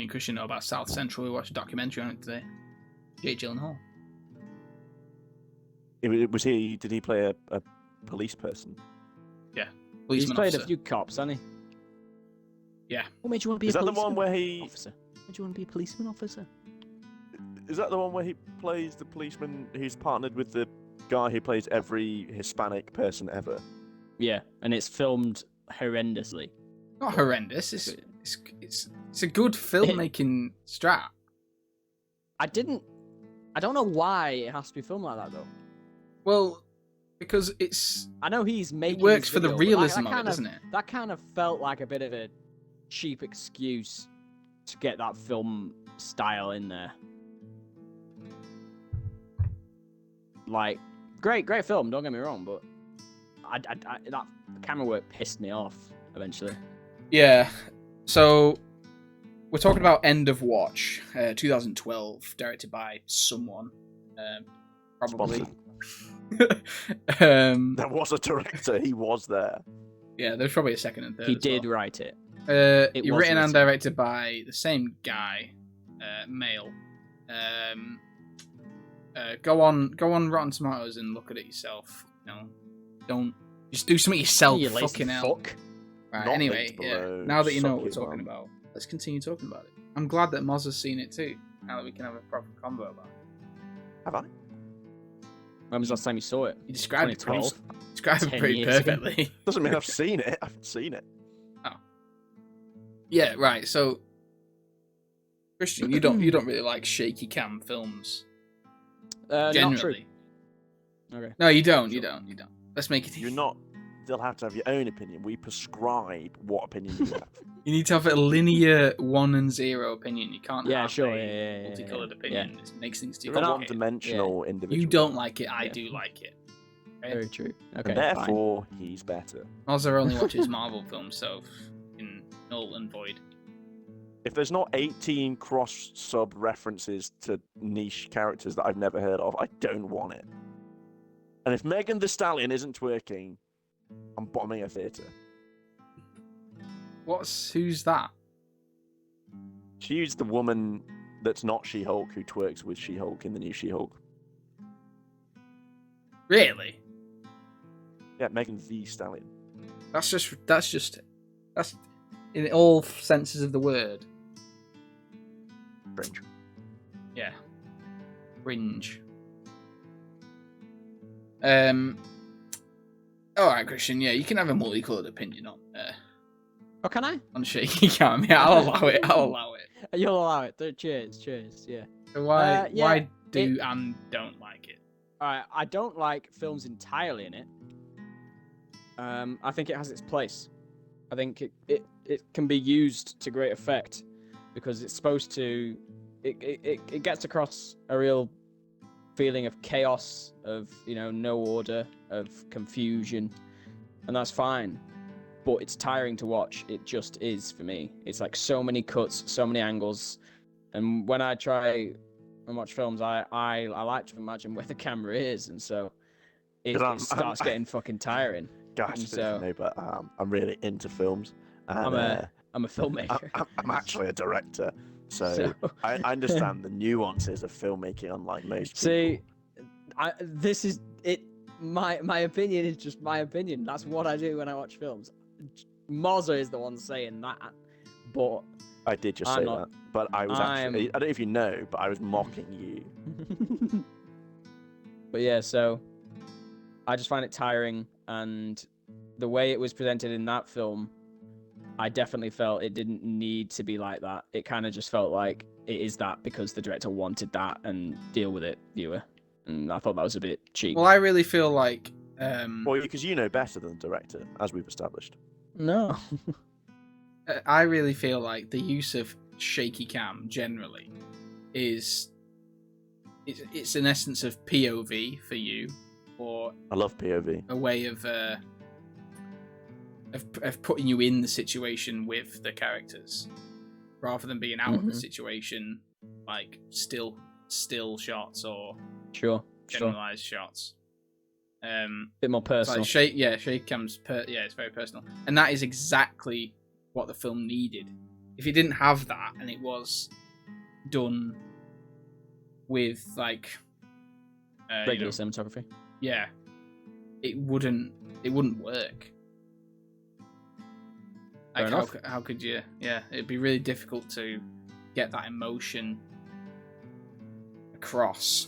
Me and Christian know about South Central. We watched a documentary on it today. Jake Gyllenhaal. Was he? Did he play a police person? Yeah. He's Policeman played officer. a few cops, hasn't he? Yeah. What made you want to be Is a that the policeman one where he? officer? Did you want to be a policeman officer? Is that the one where he plays the policeman who's partnered with the guy who plays every Hispanic person ever? Yeah, and it's filmed horrendously. Not horrendous. It's a good filmmaking strat. I don't know why it has to be filmed like that though. Well, because I know he's making. it works his for the video, but realism of kind it, doesn't it? That kind of felt like a bit of a cheap excuse to get that film style in there. Like, great film. Don't get me wrong, but that camera work pissed me off eventually. Yeah. So we're talking about End of Watch, 2012, directed by someone, probably. There was a director. He was there. Yeah, there's probably a second and third. He as did well. write it. You're written and directed by the same guy, male. Go on Rotten Tomatoes and look at it yourself. Don't just do something yourself. You lazy Fucking hell. fuck. Right, Not anyway, linked below. now that you know Suck what we're it, talking man. about, let's continue talking about it. I'm glad that Mozzer's seen it too. Now that we can have a proper convo about it. Have I? When was the last time you saw it? You described it 2012. 10 pretty years ago. perfectly. Doesn't mean I've seen it. I haven't seen it. Yeah, right. So, Christian, you don't really like shaky cam films Not true. generally. Okay. No, you don't. You don't. Let's make it. You're not. They'll have to have your own opinion. We prescribe what opinion you have. You need to have a linear 1 and 0 opinion. You can't Yeah, have sure. a Yeah. multicolored opinion. It makes things too You're a complicated. one-dimensional individual. You don't like it. I Yeah. do like it. Okay? Very true. Okay. And therefore, he's better. Mozzer only watches Marvel films, so in null and void. If there's not 18 cross-sub references to niche characters that I've never heard of, I don't want it. And if Megan Thee Stallion isn't twerking, I'm bombing a theatre. Who's that? She's the woman that's not She-Hulk who twerks with She-Hulk in the new She-Hulk. Really? Yeah, Megan Thee Stallion. That's in all senses of the word. Cringe. Yeah. Cringe. Alright, Christian, yeah, you can have a multicolored opinion Oh, can I? on shaky cam. Yeah, I'll allow it. You'll allow it. Cheers. Yeah. So why Yeah, do and don't like it? Alright, I don't like films entirely in it. I think it has its place. I think it can be used to great effect because it's supposed to. It gets across a real feeling of chaos, of no order, of confusion, and that's fine. But it's tiring to watch. It just is for me. It's like so many cuts, so many angles, and when I try and watch films, I like to imagine where the camera is, and so it starts getting fucking tiring. Guys, So- no, but I'm really into films. And, I'm a filmmaker. I'm actually a director, so I understand the nuances of filmmaking, unlike most people. See, this is it. My opinion is just my opinion. That's what I do when I watch films. Mozzer is the one saying that, but I did just I'm say not- that, but I was actually, I don't know if you know, but I was mocking you. but yeah, so I just find it tiring, and the way it was presented in that film, I definitely felt it didn't need to be like that. It kind of just felt like it is that because the director wanted that, and deal with it, viewer. And I thought that was a bit cheap. Well, I really feel like Well, because you know better than the director, as we've established. No. I really feel like the use of shaky cam generally is it's an essence of POV for you, or I love POV. a way of putting you in the situation with the characters, rather than being out of the situation, like still shots or Sure. generalized shots. Bit more It's personal. like shaky cam's it's very personal, and that is exactly what the film needed. if it didn't have that and it was done with like Regular cinematography. Yeah, it wouldn't work. Fair Like enough. how could you? Yeah, it'd be really difficult to get that emotion across.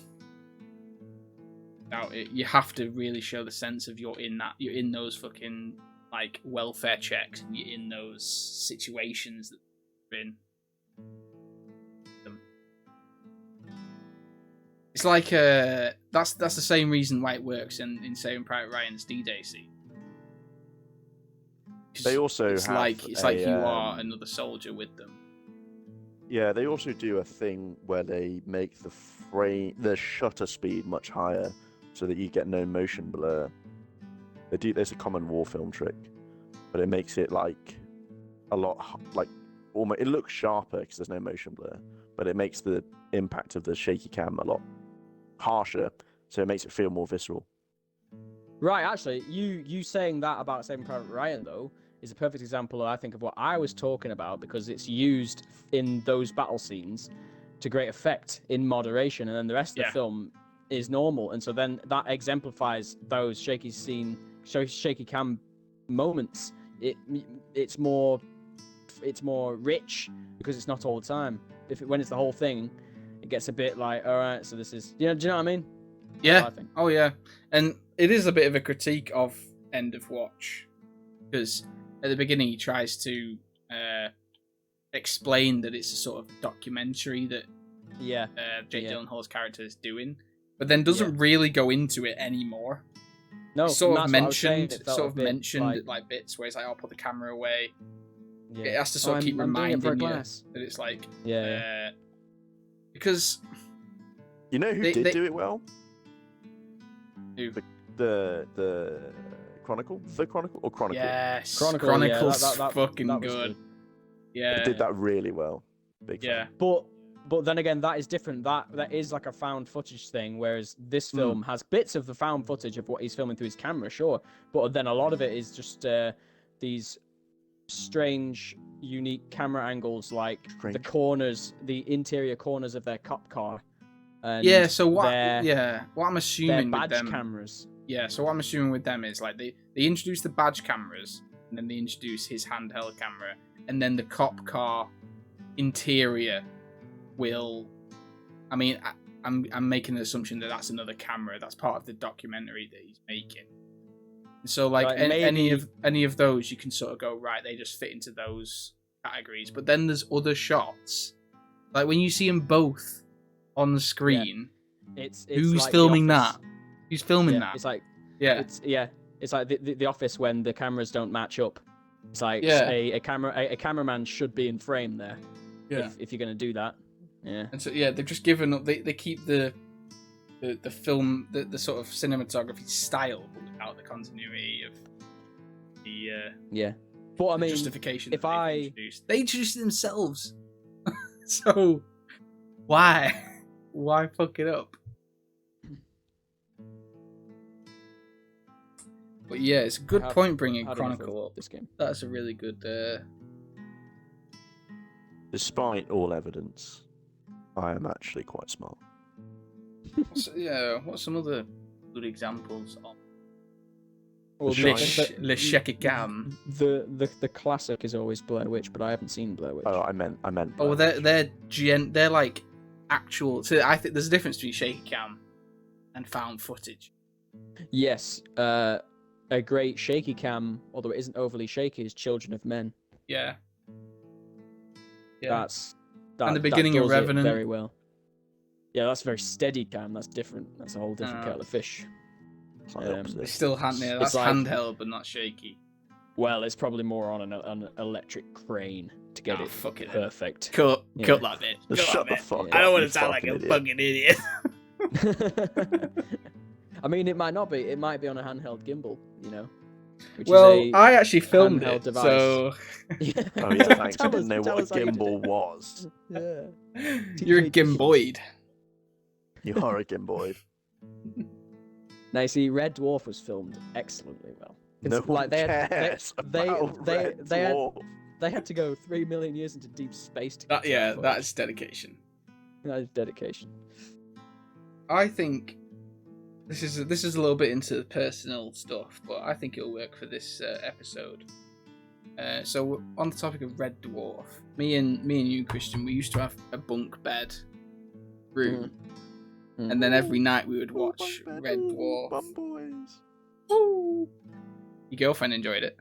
Now you have to really show the sense of you're in those fucking like welfare checks, and you're in those situations that you're in. It's like that's the same reason why it works in Saving Private Ryan's D-Day scene. They also it's have like you are another soldier with them. Yeah, they also do a thing where they make the shutter speed much higher so that you get no motion blur. There's a common war film trick, but it makes it like a lot like almost. It looks sharper because there's no motion blur, but it makes the impact of the shaky cam a lot harsher, so it makes it feel more visceral. Right, actually, you saying that about Saving Private Ryan though is a perfect example, I think, of what I was talking about, because it's used in those battle scenes to great effect in moderation, and then the rest of the film is normal, and so then that exemplifies those shaky cam moments. It's more rich because it's not all the time. When it's the whole thing, it gets a bit like, all right, so this is, do you know what I mean? Yeah. Oh yeah, and it is a bit of a critique of End of Watch, because at the beginning he tries to explain that it's a sort of documentary that Jake Gyllenhaal's character is doing, but then doesn't really go into it anymore. No, it's sort of mentioned, like, like bits where it's like, I'll put the camera away. Yeah. It has to sort of keep reminding you that it's like, because you know who did do it well? Who? The Chronicle? The Chronicle? Or Chronicle? Yes, Chronicle's fucking that good. Yeah. It did that really well. Big fan. But then again, that is different. That is like a found footage thing, whereas this film has bits of the found footage of what he's filming through his camera, sure. But then a lot of it is just these strange, unique camera angles, like the corners, the interior corners of their cop car. And so what I'm assuming badge with them cameras. Yeah, so what I'm assuming with them is like they introduce the badge cameras, and then they introduce his handheld camera, and then the cop car interior will. I mean, I'm making an assumption that that's another camera. That's part of the documentary that he's making. So like any of those, you can sort of go, right, they just fit into those categories. But then there's other shots, like when you see them both on the screen. It's who's like filming that? Who's filming that? It's like it's like the Office when the cameras don't match up. It's like a cameraman should be in frame there. Yeah. If you're gonna do that. Yeah. And so they've just given up. They keep the film the sort of cinematography style, but without the continuity of the But I mean, justification. They introduced it themselves. So why fuck it up? But yeah, it's a good point bringing Chronicle up. This game. That's a really good. Despite all evidence, I am actually quite smart. What's some other good examples of? Well, Le Shekikam. The classic is always Blair Witch, but I haven't seen Blair Witch. Oh, I meant. Oh, they're like actual. So I think there's a difference between shaky cam and found footage. Yes, a great shaky cam, although it isn't overly shaky, is Children of Men. Yeah. That's and the beginning of Revenant very well. Yeah, that's very steady cam. That's different. That's a whole different kettle of fish. It's still that's like, handheld, but not shaky. Well, it's probably more on an electric crane to get it perfect. Cut that bit. Shut the fuck up. I don't want to sound like a fucking idiot. I mean, it might not be. It might be on a handheld gimbal, you know. I actually filmed it, device. So... Oh yeah, thanks. I didn't know what a gimbal was. Yeah. You're a gimboid. You are a gimboid. Now, you see, Red Dwarf was filmed excellently well. No one cares about Red Dwarf. They had to go 3 million years into deep space to get Yeah, that that footage. is dedication. That is dedication. I think this is a little bit into the personal stuff, but I think it'll work for this episode. So on the topic of Red Dwarf, me and you, Christian, we used to have a bunk bed room, and then every night we would watch Red Dwarf. Bum boys. Woo! Your girlfriend enjoyed it.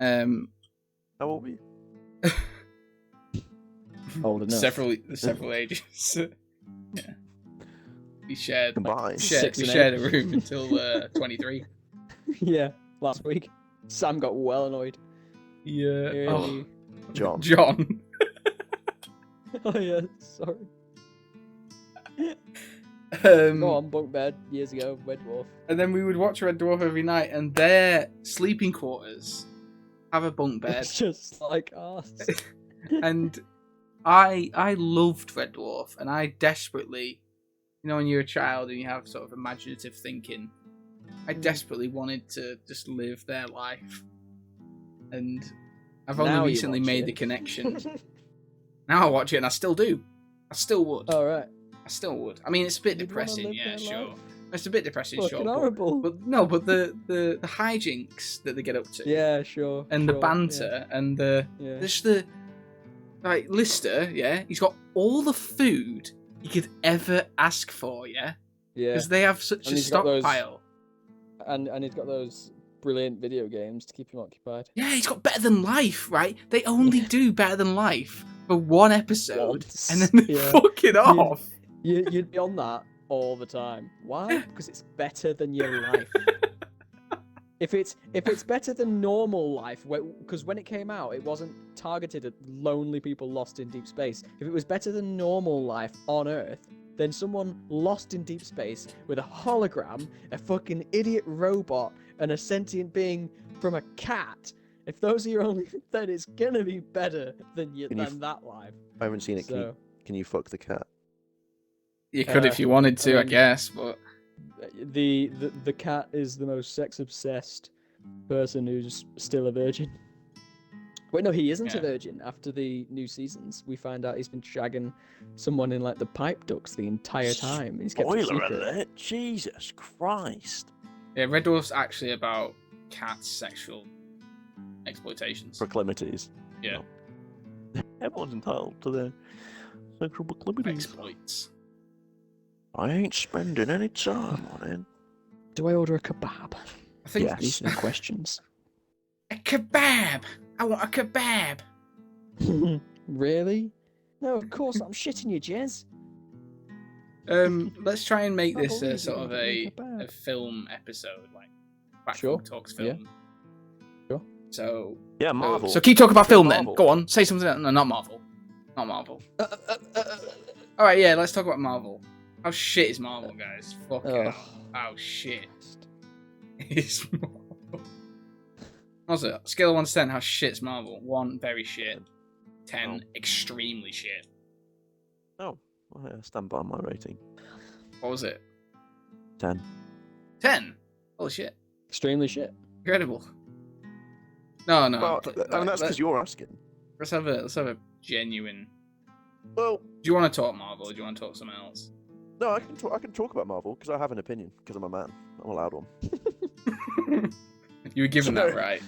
How old were you? Old enough. Several ages. Yeah. We shared Combined. Six we and shared eight. a room until 23. Yeah, last week. Sam got well annoyed. Yeah. Really. John. John. Oh yeah, sorry. Um, Go on, bunk bed, years ago, Red Dwarf. And then we would watch Red Dwarf every night, and their sleeping quarters have a bunk bed. It's just like us. And I loved Red Dwarf, and I desperately, when you're a child and you have sort of imaginative thinking, I desperately wanted to just live their life. And I've only Now you recently watch made it. the connection. Now I watch it, and I still do. I still would. All right. I still would. I mean, it's a bit You'd wanna depressing, live yeah, their sure. life? It's a bit depressing, sure. Fucking horrible. But the hijinks that they get up to, Yeah, sure. and the sure, banter, and the Yeah. just the like Lister, yeah, he's got all the food he could ever ask for, yeah, Yeah. because they have such And a he's got those- stockpile. And he's got those brilliant video games to keep him occupied. Yeah, he's got Better Than Life, right? They only do Better Than Life for one episode, Once. and then they Yeah. fuck it off. You'd be on that all the time. Why? Because it's better than your life. If it's better than normal life, because when it came out, it wasn't targeted at lonely people lost in deep space. If it was better than normal life on Earth, then someone lost in deep space with a hologram, a fucking idiot robot, and a sentient being from a cat. If those are your only, then it's gonna be better than that life. I haven't seen it. So Can you fuck the cat? You could if you wanted to, I mean- guess, but the cat is the most sex obsessed person who's still a virgin. Wait, no, he isn't Yeah. a virgin. After the new seasons, we find out he's been shagging someone in like the pipe ducts the entire time. He's kept it Spoiler secret. alert! Jesus Christ! yeah, Red Dwarf's actually about cats' sexual exploitations. Proclivities. Yeah, Everyone's entitled to their sexual proclivities. exploits. I ain't spending any time on it. Do I order a kebab? I think Yes. These are the questions. a kebab. I want a kebab. Really? No, of course not. I'm shitting you, Jez. Let's try and make I this believe sort you of want to a make a kebab. film episode, like Qwak Sure, Fug Talks yeah. film. Sure. So Yeah, Marvel. So keep talking about film then. Marvel. Go on, say something. No, not Marvel. Not Marvel. All right, yeah, let's talk about Marvel. How shit is Marvel, guys? Fuck Ugh. it. How shit is Marvel? What's it? Scale of 1 to 10. How shit is Marvel? 1, very shit. 10, extremely shit. Oh, I stand by my rating. What was it? 10. 10. Holy shit! Extremely shit. Incredible. No. Well, I mean, that's because you're asking. Let's have a genuine. Well, Do you want to talk Marvel? Or do you want to talk something else? no, I can talk about Marvel because I have an opinion because I'm a man. I'm allowed one. You were given So- that right.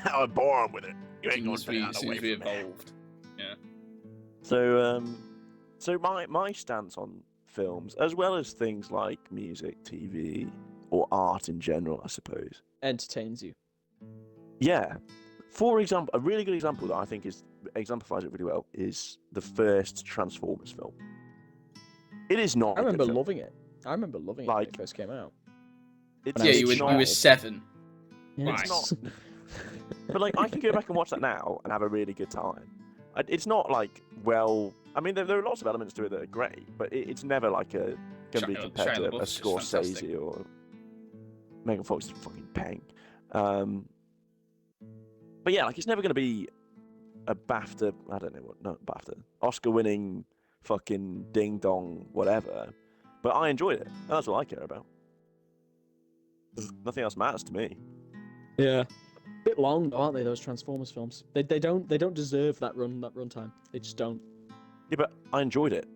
I'm born with it. You As ain't soon gonna as take we, that as soon away as we from me. evolved. So my stance on films, as well as things like music, TV, or art in general, I suppose. Entertains you. Yeah. For example, a really good example that I think exemplifies it really well is the first Transformers film. It is not. I a good remember film. loving it. I remember loving it when Like- it first came out. It's, when I Yeah, was you it's were not, 7. Yeah, Right. It's not. But like, I can go back and watch that now and have a really good time. It's not like, well, I mean, there are lots of elements to it that are great, but it's never like going to be Shia compared to LaBeouf a is just Scorsese fantastic. or Megan Fox is fucking peng. But yeah, like it's never going to be a BAFTA. I don't know what, not BAFTA, Oscar-winning fucking ding dong whatever. But I enjoyed it. And that's what I care about. Nothing else matters to me. Yeah. bit long, though, aren't they? Those Transformers films. They don't deserve that runtime. They just don't. Yeah, but I enjoyed it.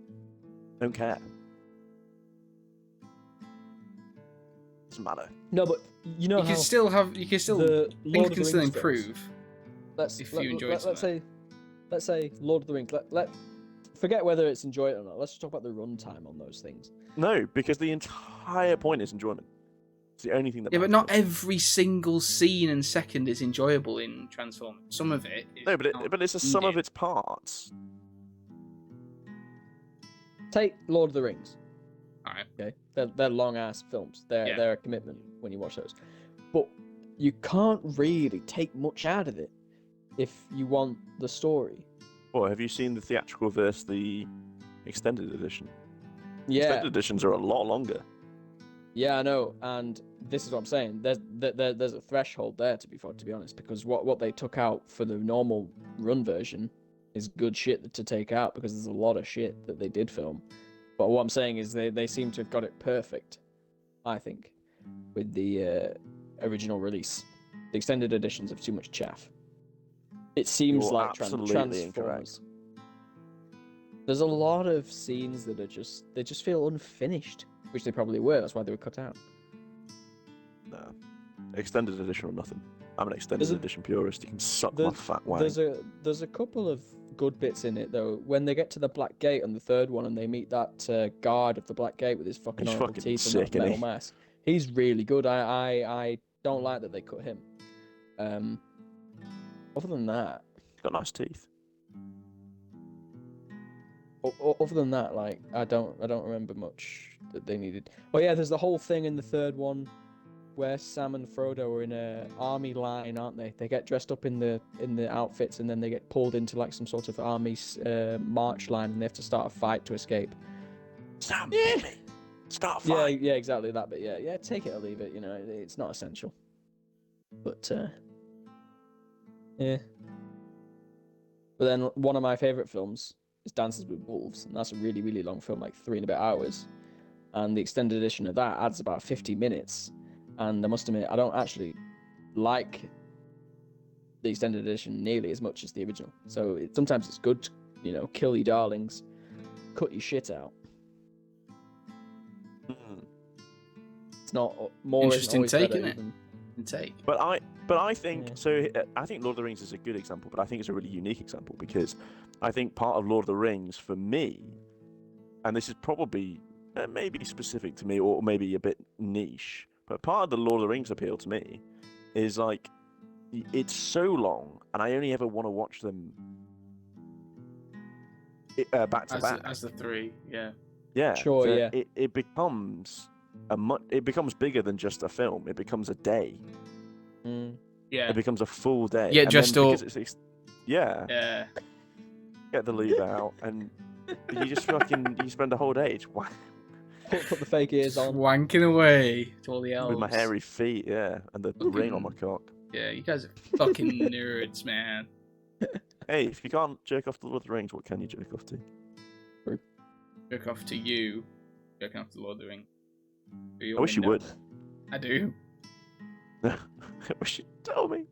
Don't care. Doesn't matter. No, but you know You how can still the things Lord of can the still Rings films, improve. Let's enjoyed let's say Lord of the Rings. Let forget whether it's enjoyed or not. Let's just talk about the runtime on those things. No, because the entire point is enjoyment. It's the only thing that Yeah, but matters. not every single scene and second is enjoyable in Transformers. Some of it is No, not but it's a sum of needed. its parts. Take Lord of the Rings. Alright. Okay, they're long ass films. Yeah. They're a commitment when you watch those, but you can't really take much out of it if you want the story. Well, have you seen the theatrical versus the extended edition? Yeah, Extended editions are a lot longer. yeah, I know, and this is what I'm saying. There's a threshold there to be honest, because what they took out for the normal run version is good shit to take out because there's a lot of shit that they did film. But what I'm saying is they seem to have got it perfect, I think, with the original release. The extended editions have too much chaff. It seems You're like absolutely Transformers. incorrect. There's a lot of scenes that are just feel unfinished, which they probably were. That's why they were cut out. No. Extended edition or nothing. I'm an extended edition purist. You can suck my fat wang. There's a couple of good bits in it though. When they get to the Black Gate on the third one and they meet that guard of the Black Gate with his fucking He's horrible fucking teeth sick, and that metal isn't he? mask, he's really good. I don't like that they cut him. Other than that, He's got nice teeth. other than that, like I don't remember much that they needed. Oh yeah, there's the whole thing in the third one where Sam and Frodo are in a army line, aren't they? They get dressed up in the outfits and then they get pulled into like some sort of army march line and they have to start a fight to escape. Sam, start a Yeah, fight. yeah, exactly that. But yeah, take it or leave it. You know, it's not essential. But yeah. But then one of my favorite films is Dances with Wolves, and that's a really, really long film, like 3 and a bit hours. And the extended edition of that adds about 50 minutes. And I must admit, I don't actually like the extended edition nearly as much as the original. So sometimes it's good to, kill your darlings, cut your shit out. It's not more Interesting always take, better, isn't it? even. Take. But I think Yeah. so. I think Lord of the Rings is a good example, but I think it's a really unique example because I think part of Lord of the Rings for me, and this is probably maybe specific to me or maybe a bit niche, but part of the Lord of the Rings appeal to me is like it's so long, and I only ever want to watch them back to back. As the 3, yeah. Yeah, Sure, so yeah. It becomes it becomes bigger than just a film. It becomes a day. Yeah. It becomes a full day. Yeah, and dressed then up. because it's yeah, Yeah. get the lever out, and you just you spend the whole day just Put the fake ears on. Wanking away to all the elves. with my hairy feet, yeah, and the ring on my cock. Yeah, you guys are fucking nerds, man. Hey, if you can't jerk off to Lord of the Rings, what can you jerk off to? Jerk off to you. Jerking off to Lord of the Ring. I wish you would. I do. I wish you'd tell me.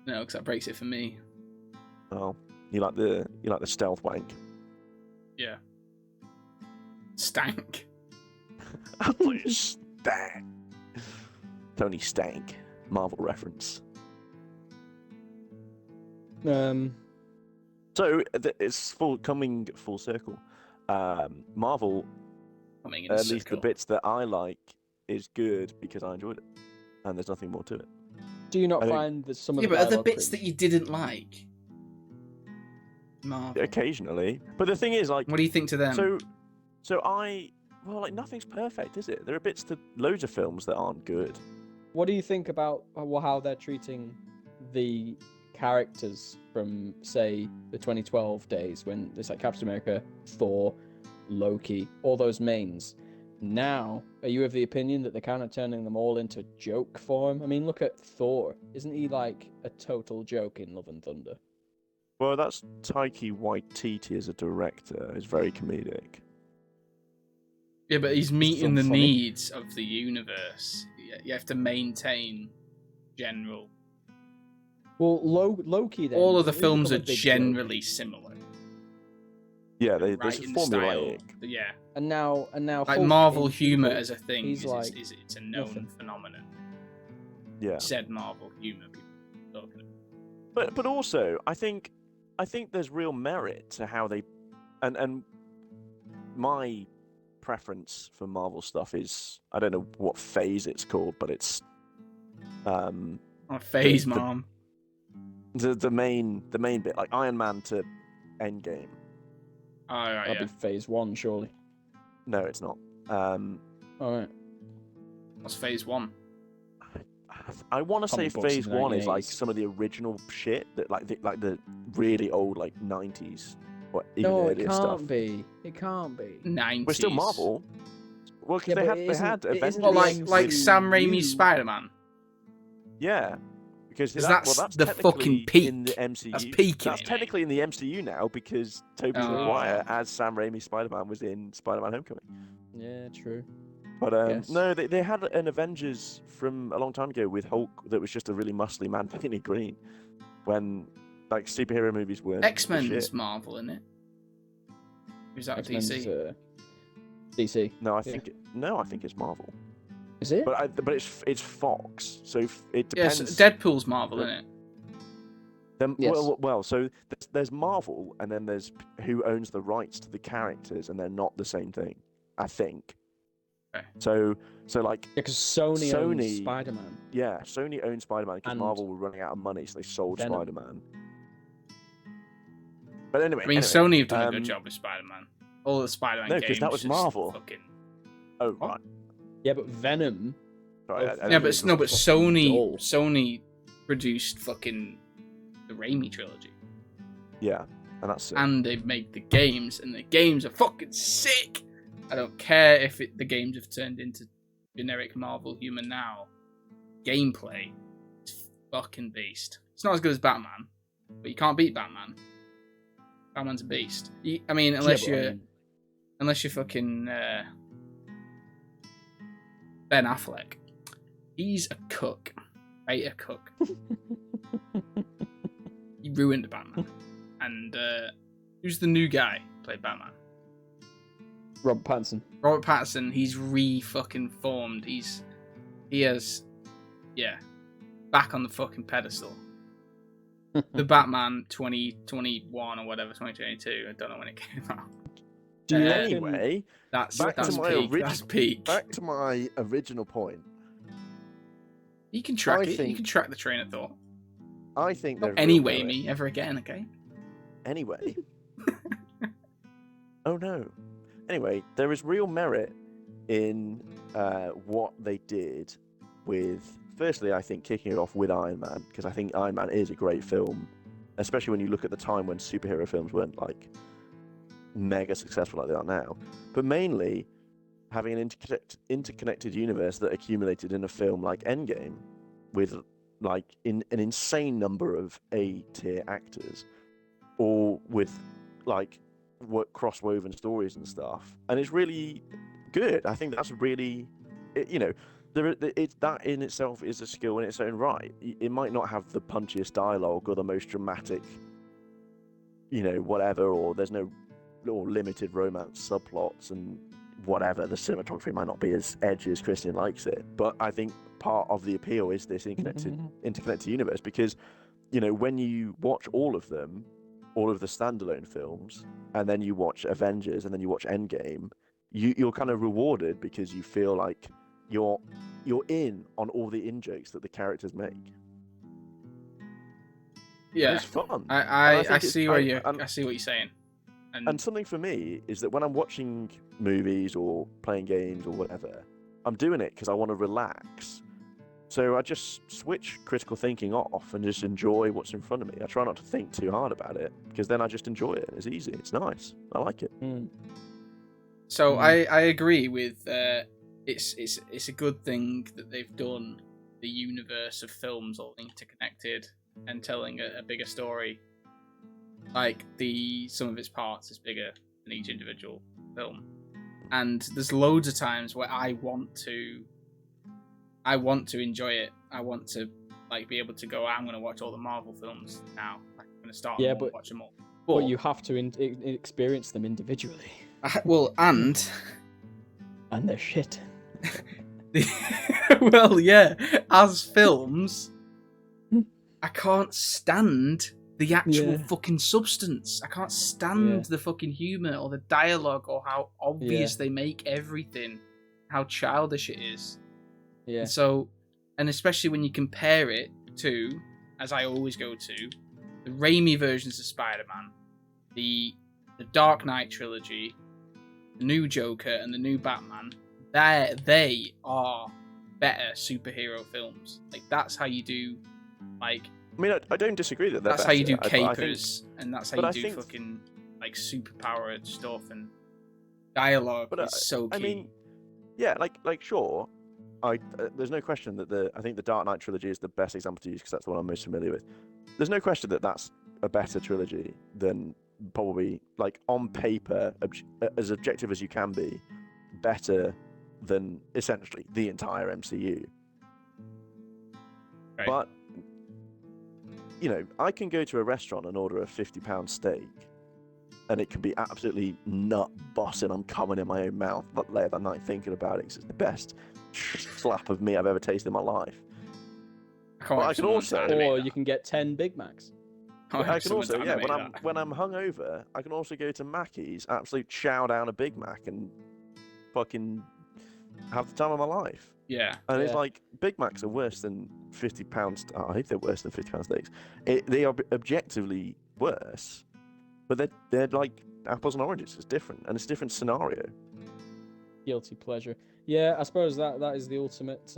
No, because that breaks it for me. Oh, you like the stealth wank. Yeah. Stank. Stank. Tony Stank. Marvel reference. So it's coming full circle. Marvel, Coming in at a least the circle. bits that I like, is good because I enjoyed it, and there's nothing more to it. Do you not I think- find that some of Yeah, the but are the dialogue bits that cringe? you didn't like? Marvel. Occasionally, but the thing is, like, What do you think to them? nothing's perfect, is it? There are bits to loads of films that aren't good. What do you think about how they're treating the characters from, say, the 2012 days when it's like Captain America, Thor, Loki, all those mains? Now, are you of the opinion that they're kind of turning them all into joke form? I mean, look at Thor. Isn't he like a total joke in Love and Thunder? Well, that's Taiki Waititi as a director. Is very comedic. Yeah, but he's film meeting the funny? needs of the universe. You have to maintain general Well, Loki then. all of the he's films become are a big joke. generally similar. Yeah, there's Writing formulaic. style, but yeah. And now Like Hulk Marvel in humor She-Hulk, as a thing he's like it's a known nothing. phenomenon. Yeah. Said Marvel humor, people talking about. But also, I think there's real merit to how they, and my preference for Marvel stuff is, I don't know what phase it's called, but it's On Phase, the- Mom. the main bit, like Iron Man to Endgame. Oh, right, That'd yeah. be phase 1, surely. No, it's not. All right. What's Phase 1? I want to say Comic books in phase the 1 is like 1980s. some of the original shit that like the really old like 90s or even No, it earlier can't stuff. be. It can't be. 90s. We're still Marvel. Well, because Yeah, but they had it Avengers. isn't Well, the like Sam MCU. Raimi's Spider-Man. Yeah, because Because that's the technically fucking peak. in the MCU. That's peaking That's it, technically in the MCU now because Tobey Oh. Maguire as Sam Raimi's Spider-Man was in Spider-Man: Homecoming. Yeah, true. But Yes. no, they had an Avengers from a long time ago with Hulk that was just a really muscly man painted green. When like superhero movies weren't the X-Men's shit. Marvel, isn't it? Who's that X-Men's, DC? DC. No, I Yeah. think it's Marvel. Is it? But it's Fox, so it Yes, depends. Deadpool's Marvel, isn't it? Yes. Well, so there's Marvel, and then there's who owns the rights to the characters, and they're not the same thing, I think. Okay. So like Because Sony owns Sony- Spider-Man. yeah, Sony owned Spider-Man because And Marvel were running out of money, so they sold Venom. Spider-Man. But anyway, I mean, anyway, Sony have done a good um, job with Spider-Man. All the Spider-Man No, games. 'cause that was just Marvel. Fucking... Oh What? right, Yeah, but Venom. sorry, Oh, I Yeah, didn't but mean to- dull. Sony produced fucking the Raimi trilogy, yeah, and that's it. and they've made the games, and the games are fucking sick. I don't care if the games have turned into generic Marvel human now. Gameplay is fucking beast. It's not as good as Batman, but you can't beat Batman. Batman's a beast. I mean, unless Yeah, but I you're mean, unless you're fucking Ben Affleck. He's a cook. Right, a cook. He ruined Batman. And who's the new guy who played Batman? Robert Pattinson. Robert Pattinson. He's fucking formed. He has, back on the fucking pedestal. The Batman 2021 or whatever, 2022. I don't know when it came out. Do you Anyway, That's Back to that's my peak. orig- That's peak. back to my original point. You can track I it. You think- can track the train of thought. I think Not there's anyway real merit. me ever again. Okay. Anyway. Oh no. Anyway, there is real merit in what they did with. Firstly, I think kicking it off with Iron Man, because I think Iron Man is a great film, especially when you look at the time when superhero films weren't like mega successful like they are now. But mainly having an interconnected universe that accumulated in a film like Endgame, with like an insane number of A-tier actors, or with like what cross-woven stories and stuff, and it's really good. I think that's really, that in itself is a skill in its own right. It might not have the punchiest dialogue or the most dramatic, whatever, or there's no or limited romance subplots and whatever. The cinematography might not be as edgy as Christian likes it, but I think part of the appeal is this interconnected universe, because when you watch all of the standalone films, and then you watch Avengers, and then you watch Endgame, you're kind of rewarded because you feel like you're in on all the in-jokes that the characters make. Yeah, It's fun. I see what you're saying. And something for me is that when I'm watching movies or playing games or whatever, I'm doing it because I want to relax. So I just switch critical thinking off and just enjoy what's in front of me. I try not to think too hard about it, because then I just enjoy it. It's easy. It's nice. I like it. So I agree with it's a good thing that they've done the universe of films all interconnected and telling a bigger story. Like some of its parts is bigger than each individual film, and there's loads of times where I want to enjoy it. I want to like be able to go, I'm going to watch all the Marvel films now. I'm going to start Yeah, them all, but- watch them all. But you have to experience them individually, well, and and they're shit. well, yeah, as films, I can't stand the actual Yeah. fucking substance. I can't stand Yeah. the fucking humor or the dialogue or how obvious they make everything, how childish it is. Yeah. And so, and especially when you compare it to, as I always go to, the Raimi versions of Spider-Man, the Dark Knight trilogy, the new Joker, and the new Batman. They are better superhero films. Like, that's how you do, like, I mean, I don't disagree that they're that's how you do better, but I think- capers, and that's how but you I do think- fucking, like, superpowered stuff, and dialogue But, is so key. I mean, yeah, like sure. There's no question that I think the Dark Knight trilogy is the best example to use because that's the one I'm most familiar with. There's no question that that's a better trilogy than probably, like, on paper, as objective as you can be, better than essentially the entire MCU. Right. But you know, I can go to a restaurant and order a £50 steak, and it can be absolutely nut bossing. I'm coming in my own mouth later that night thinking about it because it's the best slap of meat I've ever tasted in my life. I Well, I wait can for someone also- to animate Or that. you can get 10 Big Macs. I wait I for can someone also, to yeah, animate when that. I'm hungover, I can also go to Mackey's, absolute chow down a Big Mac, and fucking have the time of my life. Yeah. And it's Yeah. like, Big Macs are worse than £50. I hope they're worse than £50 steaks. They are objectively worse, but they're like apples and oranges. It's different, and it's a different scenario. Guilty pleasure. Yeah, I suppose that is the ultimate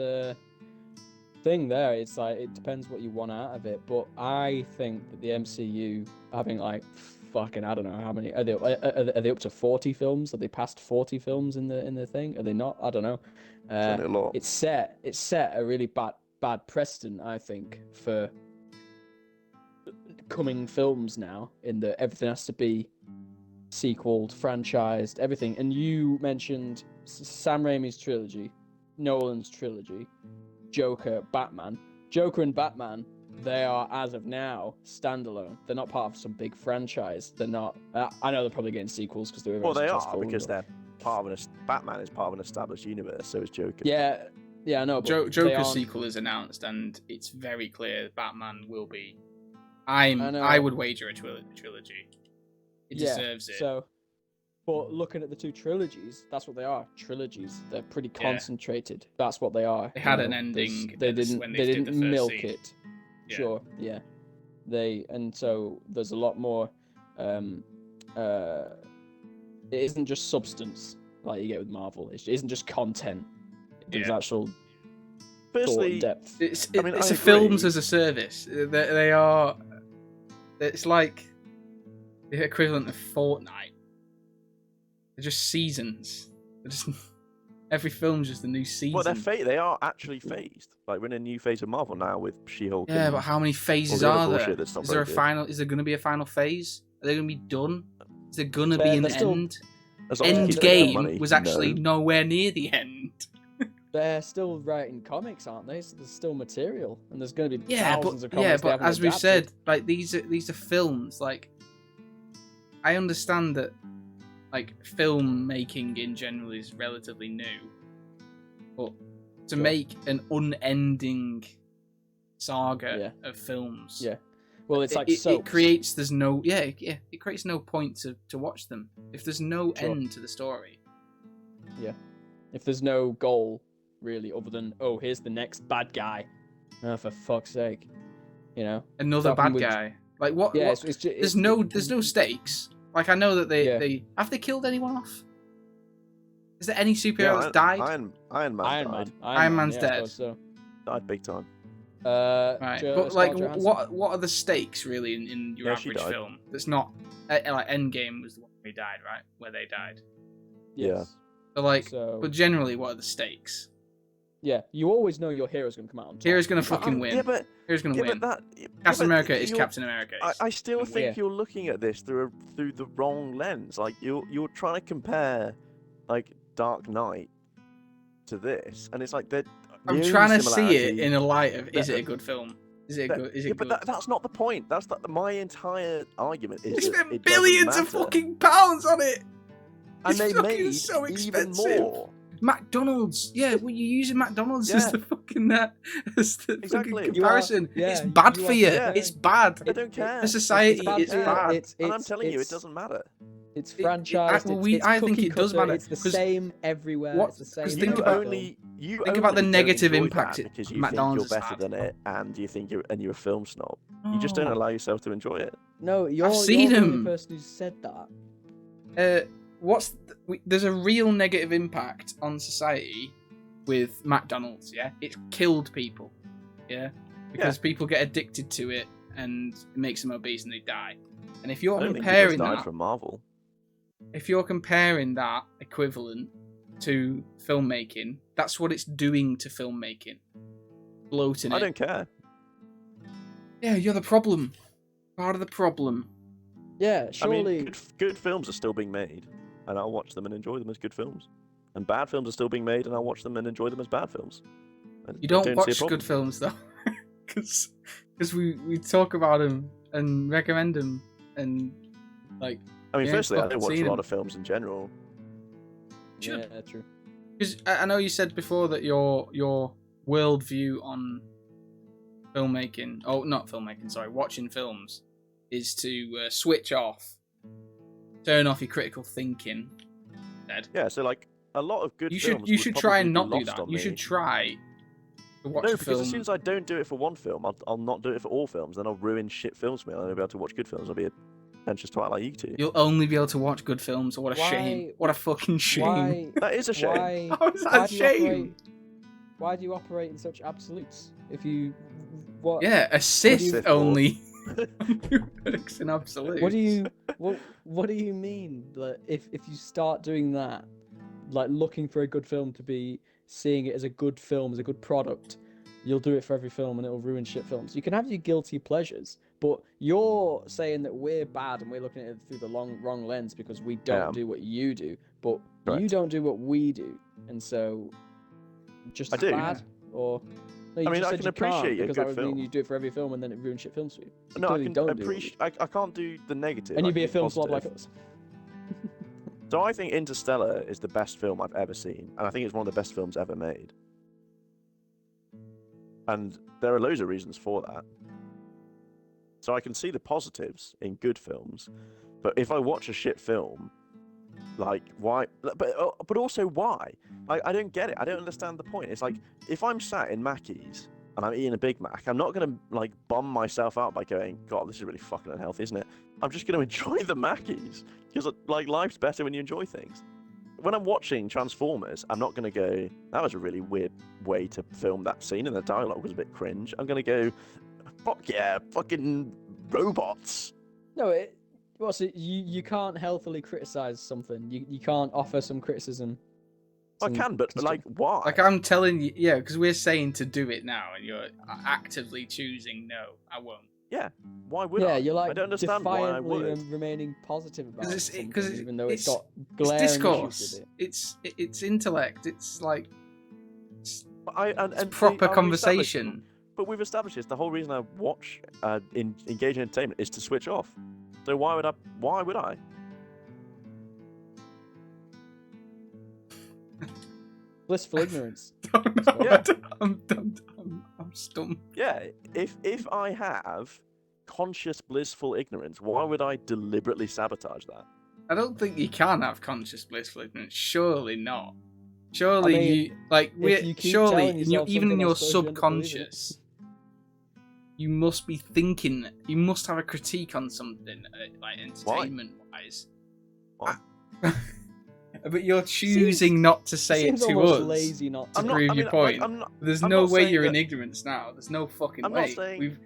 thing there. It's like, it depends what you want out of it. But I think that the MCU having, like, fucking, I don't know how many, are they up to 40 films? Are they past 40 films in the thing? Are they not? I don't know. Certainly a lot. It's set a really bad precedent, I think, for coming films now, in that everything has to be sequeled, franchised, everything. And you mentioned Sam Raimi's trilogy, Nolan's trilogy, Joker, Batman. Joker and Batman, they are, as of now, standalone. They're not part of some big franchise. They're not. I know they're probably getting sequels because they're Well, very they are successful, because but- they're part of Batman is part of an established universe, so is Joker. Yeah, I know. But they Joker's aren't- sequel is announced, and it's very clear that Batman will be. I know. I would wager a trilogy. It Yeah, deserves it. So, but looking at the two trilogies, that's what they are. Trilogies. They're pretty Yeah. concentrated. That's what they are. They you had know. an ending They at the- didn't. when They they did didn't the first milk scene. it. Yeah. Sure. Yeah. And so there's a lot more. It isn't just substance like you get with Marvel. It isn't just content. There's Yeah. actual thought Firstly, and depth. It's I mean, it's I a films agree. as a service. They are. It's like the equivalent of Fortnite. They're just seasons. They're just every film's just a new season. well, they are actually phased. Like, we're in a new phase of Marvel now with She-Hulk. Yeah, and but how many phases all the other are there? bullshit that's not Is there a very good. final? Is there going to be a final phase? Are they going to be done? Is there going to They're- be an they're still- end? As long as it End keeps making game money, was actually no. nowhere near the end. They're still writing comics, aren't they? So there's still material, and there's going to be Yeah, thousands but of comics. they haven't as we've adapted. said, like these are films. Like, I understand that, like, film making in general is relatively new, but to Sure. make an unending saga Yeah. of films, Yeah. Well, it's like it soaps. creates it creates no point to watch them if there's no Sure. end to the story. If there's no goal, really, other than, oh, here's the next bad guy. Oh, for fuck's sake. You know? Another Happened bad with- guy. Like what? Yeah, what- it's just, there's no stakes. Like, I know that Yeah. they have they killed anyone off? Is there any superhero Yeah, that's died? Iron Man Iron died. Man. Iron Man's yeah, I dead. suppose So. Died big time. Right, but like, what are the stakes really in your Yeah, she average died. film? That's not like Endgame was the one where he died, right? Where they died. Yes. So like, So, but generally, what are the stakes? yeah, you always know your hero's going to come out on top. Hero's gonna fucking win. Yeah, but Hero's gonna win. but that Captain America is you're- Captain America. I still think Yeah. you're looking at this through the wrong lens. Like, you're trying to compare, like, Dark Knight to this, and it's like they're. I'm trying to see it in a light of: is it a good film? Is it good? Is it good? But that's not the point. That's my entire argument. Is They that spent it billions doesn't of matter. fucking pounds on it. And It's they fucking made so even expensive. more. McDonald's, yeah. Well, you're using McDonald's as Yeah. the fucking as the Exactly. fucking comparison. You are- it's yeah, bad you for are you. comparing- It's bad. I don't care. For society, it's for you. bad. And I'm telling you, it doesn't matter. It's It- franchised. well, it's I think cookie it does cutter, matter, It's the 'cause same everywhere. what- It's the same. 'cause in think every about- film. You Think about the only negative don't enjoy impact that because you McDonald's think you're has better had. than it, and you think you're a film snob. You just don't Oh. allow yourself to enjoy it. No, you're seen the only him. person who said that. There's a real negative impact on society with McDonald's. Yeah, it's killed people. Yeah, because people get addicted to it and it makes them obese and they die. And if you're I don't think comparing people died that, from Marvel. if you're comparing that equivalent to filmmaking, that's what it's doing to filmmaking. Bloating I it. don't care. Yeah, you're the problem. Part of the problem. Yeah, surely. I mean, good films are still being made, and I'll watch them and enjoy them as good films. And bad films are still being made, and I'll watch them and enjoy them as bad films. You don't see a watch problem. good films though, because we talk about them and recommend them and like. I mean, Yeah, firstly, I fucking don't watch seen a lot them. of films in general. Should. Yeah, true. Because I know you said before that your worldview on filmmaking, not filmmaking, sorry, watching films, is to switch off, turn off your critical thinking. Ed. Yeah, so like a lot of good You films. should would try and probably not be do lost that. on You me. should try to watch No, a because film. as soon as I don't do it for one film, I'll not do it for all films. Then I'll ruin shit films for me. I'll only be able to watch good films. I'll be a pretentious twat like you two. You'll only be able to watch good films. What a shame! Why- What a fucking shame! Why? That is a shame. Why? How is that why a do you shame? why do you operate in such absolutes? If you, what? Yeah, a Sith Sith only works in absolute. What do you what do you mean? Like, if you start doing that, like looking for a good film to be seeing it as a good film, as a good product, you'll do it for every film and it'll ruin shit films. You can have your guilty pleasures, but you're saying that we're bad and we're looking at it through the wrong lens because we don't do what you do, but you Correct. don't do what we do, and so just I as do. bad or. No, you I mean, just I said can you appreciate can't a because good that would mean film. you do it for every film and then it ruins shit films for you. So you No, I clearly can don't do it. appreciate. I can't do the negative. And I you'd be can a do film slob like positive. us. So I think Interstellar is the best film I've ever seen, and I think it's one of the best films ever made. And there are loads of reasons for that. So I can see the positives in good films, but if I watch a shit film, like why? But also why? I don't get it. I don't understand the point. It's like if I'm sat in Mackey's and I'm eating a Big Mac, I'm not gonna like bum myself out by going, God, this is really fucking unhealthy, isn't it? I'm just gonna enjoy the Mackey's because like life's better when you enjoy things. When I'm watching Transformers, I'm not gonna go, that was a really weird way to film that scene and the dialogue was a bit cringe. I'm gonna go, fuck yeah, fucking robots. No, well, so you can't healthily criticize something. You can't offer some criticism. I can, but like, why? Like I'm telling you, yeah, because we're saying to do it now, and you're actively choosing no, I won't. Yeah, why would yeah, I? you're like I don't understand why I defiantly would. remaining positive about something, Because even though it's got it's glaring issues discourse. with it. It's intellect. It's like And proper we conversation. established- But we've established this. The whole reason I watch, engage in entertainment, is to switch off. So why would I? Why would I? Blissful ignorance. Yeah. I'm stumped. Yeah. If I have conscious blissful ignorance, why would I deliberately sabotage that? I don't think you can have conscious blissful ignorance. Surely not. Surely I mean, you like if you keep surely telling yourself even in something, your I suppose you end up believing it. subconscious, you must be thinking. You must have a critique on something, like entertainment wise. Why? But you're choosing not to say it Seems to almost us lazy not to. to prove your point. I'm not, There's I'm no not way saying you're in that- ignorance now. There's no fucking I'm not way. saying-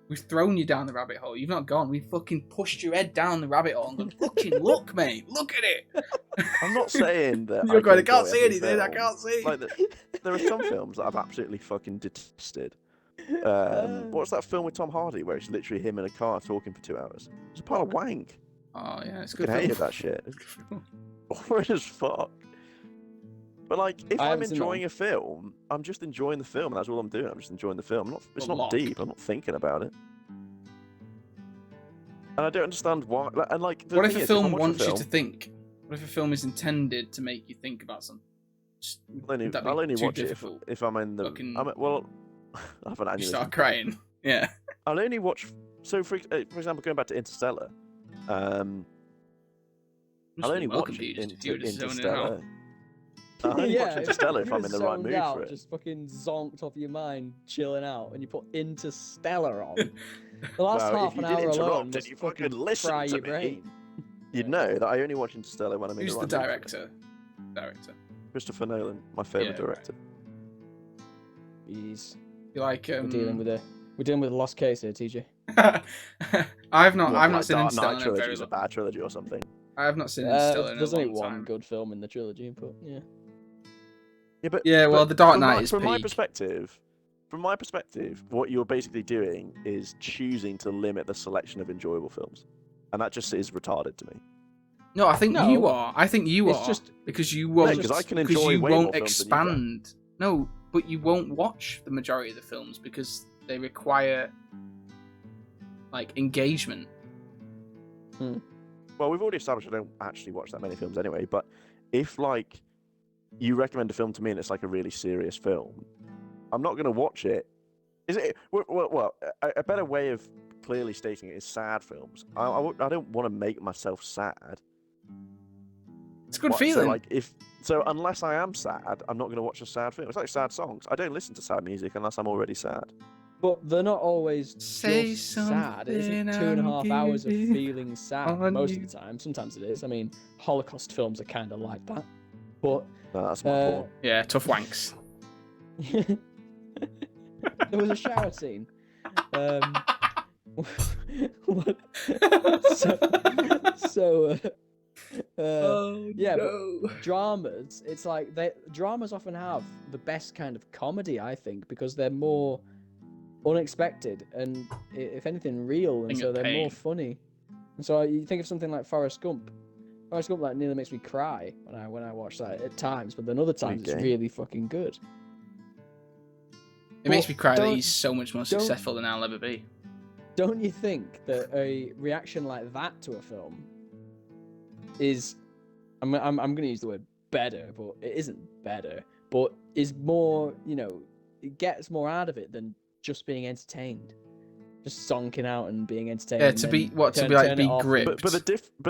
We've thrown you down the rabbit hole. You've not gone. We've fucking pushed your head down the rabbit hole and gone, fucking look, mate. Look at it. I'm not saying that. You're going, I can can't enjoy see every anything. I film. can't see. Like there are some films that I've absolutely fucking detested. What's that film with Tom Hardy where it's literally him in a car talking for 2 hours? It's a pile of wank. Oh, yeah, it's I good. hated film. that shit. It's good film. Boring as fuck. But like, if I I'm haven't seen that enjoying a film, I'm just enjoying the film, and that's all I'm doing. I'm just enjoying the film. It's Well, not Locke. deep. I'm not thinking about it. And I don't understand why. And like, What if thing a is, I film watch wants you film, to think? What if a film is intended to make you think about something? Would that be I'll only too watch difficult? it if I'm in the. Fucking- Well, I have an You aneurysm. start crying. Yeah. I'll only watch. So, for example, going back to Interstellar, I'll only watch Interstellar. I'll only watch Interstellar if I'm in the right mood for it. Just fucking zonked off your mind, chilling out, and you put Interstellar on. The last Well, half if an you did hour interrupt alone and must you fucking fucking listen fry to your me, brain. You'd know that I only watch Interstellar when I'm in Who's the the right mood for it. director? Director. Christopher Nolan, my favorite Yeah, director. Jeez. You like We're dealing with a lost case here, TJ. I've not Like seen Dark Interstellar Knight in a very trilogy is a long. bad trilogy or something. I have not seen Interstellar in a There's only long one time. good film in the trilogy, but yeah. Yeah, but Yeah, well, but The Dark from Knight my, is from my peak. perspective, what you're basically doing is choosing to limit the selection of enjoyable films, and that just is retarded to me. No, I think No. you are. I think you It's are just- because you won't. because I can because enjoy you way more won't films than you can. expand. No, but you won't watch the majority of the films because they require like engagement. Well, we've already established I don't actually watch that many films anyway, but if like you recommend a film to me and it's like a really serious film, I'm not going to watch it. Is it well, a better way of clearly stating it is sad films. I don't want to make myself sad. It's a good So feeling. like so unless I am sad, I'm not going to watch a sad film. It's like sad songs. I don't listen to sad music unless I'm already sad. But they're not always Say just sad. It isn't something 2.5 hours of I'm feeling sad on most you. of the time. Sometimes it is. I mean, Holocaust films are kind of like that. But No, that's my Uh, point. Yeah, tough wanks. there was a shower scene. What? Yeah, but dramas, it's like dramas often have the best kind of comedy, I think, because they're more unexpected and, if anything, real, and Think so of they're more pain. funny. And so you think of something like Forrest Gump. Forrest Gump like nearly makes me cry when I watch that at times, but then other times Okay. it's really fucking good. It makes me cry that don't- he's so much more don't- successful than I'll ever be. Don't you think that a reaction like that to a film is, I'm going to use the word better, but it isn't better, but is more, it gets more out of it than just being entertained, just zonking out and being entertained. Yeah, and to then be what to turn- be like turn be it off. gripped. But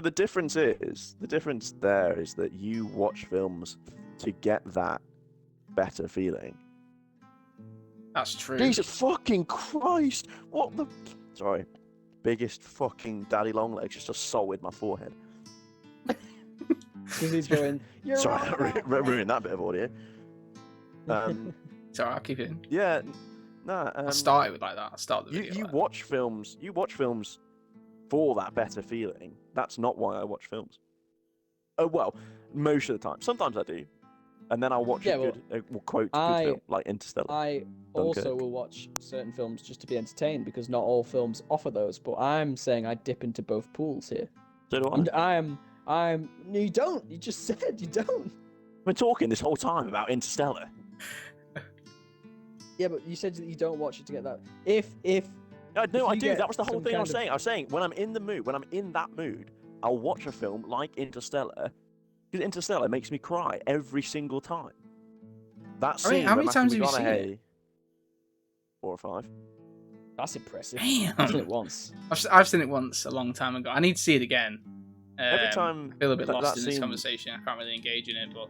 the difference there is that you watch films to get that better feeling. That's true. Jesus fucking Christ! What the? Sorry, biggest fucking daddy long legs just assaulted my forehead. Because he's going, you're Sorry, wrong I about ruined that bit of audio. Sorry, I'll keep it in. Yeah, nah. I started with like that. I started the You video. you like watch films. You watch films for that better feeling. That's not why I watch films. Oh well, most of the time. Sometimes I do, and then I'll watch Yeah, a quote I- good film like Interstellar. I also Dunkirk. will watch certain films just to be entertained, because not all films offer those, but I'm saying I dip into both pools here. So do I. And you don't. You just said you don't. I've been talking this whole time about Interstellar. Yeah, but you said that you don't watch it to get that. No, I you do. get That was the whole some thing I was kind of- saying. I was saying when I'm in the mood, when I'm in that mood, I'll watch a film like Interstellar, because Interstellar makes me cry every single time. That I mean, scene how where many times have Matthew you seen it? McConaughey- 4 or 5. That's impressive. Damn. I've seen it once. I've seen it once a long time ago. I need to see it again. Every time I feel a bit that lost in this scene- conversation. I can't really engage in it, but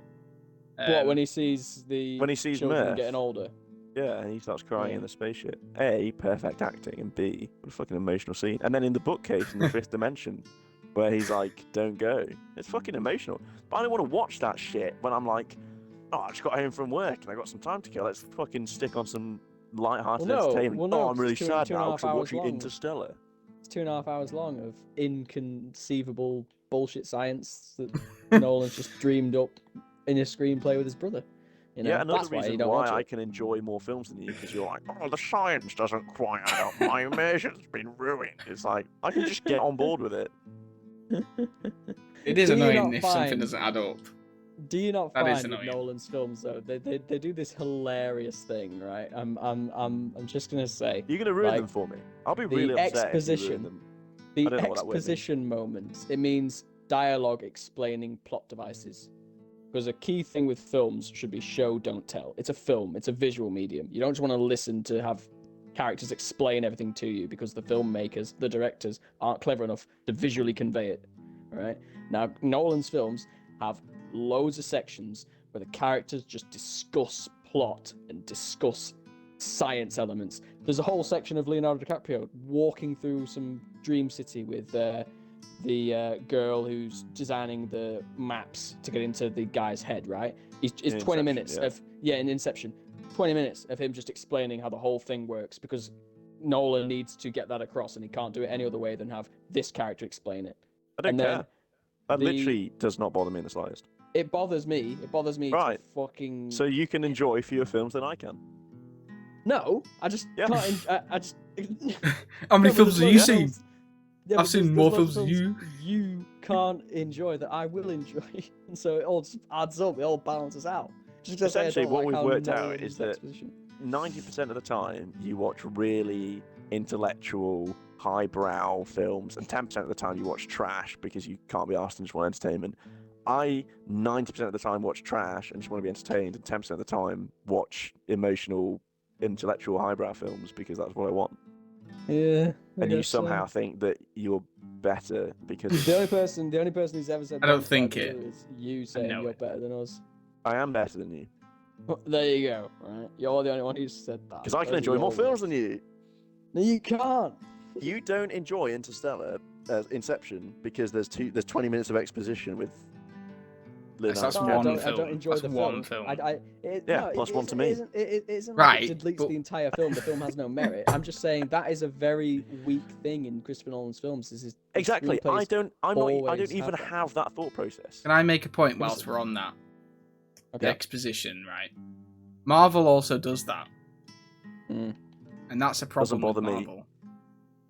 What, when he sees the when he sees children Murph? getting older? Yeah, and he starts crying Yeah. in the spaceship. A, perfect acting, and B, what a fucking emotional scene. And then in the bookcase in the fifth dimension, where he's like, "Don't go." It's fucking emotional. But I don't want to watch that shit when I'm like, "Oh, I just got home from work and I got some time to kill. Let's fucking stick on some light-hearted Well, no, entertainment." well, no, oh, I'm really it's two- sad two and a now half because I'm hours watching long. Interstellar. It's 2.5 hours long of inconceivable bullshit science that Nolan's just dreamed up in a screenplay with his brother. Yeah, another that's why you reason don't why watch I it. can enjoy more films than you, because you're like, "Oh, the science doesn't quite add up. My immersion's been ruined." It's like I can just get on board with it. it is Do you annoying not if something find- doesn't add up. Do you not That is find with annoying. Nolan's films though, they do this hilarious thing, right? I'm just gonna say You're gonna ruin like, them for me. I'll be the really upset if you ruin exposition. them. The I don't know what that word means. exposition moments. It means dialogue explaining plot devices. Because a key thing with films should be show, don't tell. It's a film. It's a visual medium. You don't just want to listen to have characters explain everything to you because the filmmakers, the directors, aren't clever enough to visually convey it. Right? Now, Nolan's films have loads of sections where the characters just discuss plot and discuss science elements. There's a whole section of Leonardo DiCaprio walking through some dream city with the girl who's designing the maps to get into the guy's head, right? It's 20 Inception, minutes of in Inception, 20 minutes of him just explaining how the whole thing works because Nolan needs to get that across and he can't do it any other way than have this character explain it. I don't And then care. That literally does not bother me in the slightest. It bothers me. It bothers me Right. to fucking. So you can enjoy fewer films than I can. No, I just Yeah. can't. I just. How many No, but films there's have you loads of seen? films- Yeah, I've but seen there's more loads of films than You can't enjoy that I will enjoy, and so it all just adds up. It all balances out. Just because I Essentially, don't what like we've how worked out Nolan's is that exposition. 90% of the time you watch really intellectual, highbrow films, and 10% of the time you watch trash because you can't be asked and just want entertainment. I 90% of the time watch trash and just want to be entertained, and 10% of the time watch emotional, intellectual, highbrow films because that's what I want. Yeah. And you somehow think that you're better because The only person who's ever said I don't that think about it. you is you saying know you're it. better than us. I am better than you. Well, there you go. Right, you're the only one who's said that. Because I can Those are enjoy your more films words. than you. No, you can't. You don't enjoy Inception because there's 20 minutes of exposition with That's No, one I don't film. enjoy That's the one film. film. Yeah, plus one to me. It isn't Right, like it deletes but- the entire film. The film has no merit. I'm just saying that is a very weak thing in Christopher Nolan's films. Is his Exactly. I screenplays don't always even have that. have that thought process. Can I make a point whilst we're on that? The Okay. exposition, right? Marvel also does that, Mm. and that's a problem bother with me. Marvel.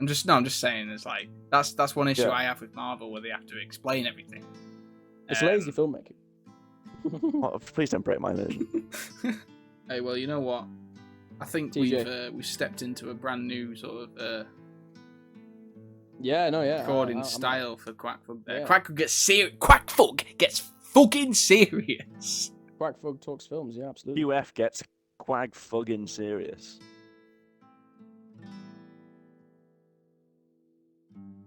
I'm just saying, it's like that's one issue Yeah. I have with Marvel where they have to explain everything. It's lazy filmmaking. Oh, please don't break my immersion. Hey, well, you know what? I think TJ. we've stepped into a brand new sort of Yeah, no, yeah. recording I'm- style for Qwak Fug. There, Yeah. Qwak Fug gets serious. Qwak Fug gets fucking serious. Qwak Fug talks films. Yeah, absolutely. QF gets quag fugging serious.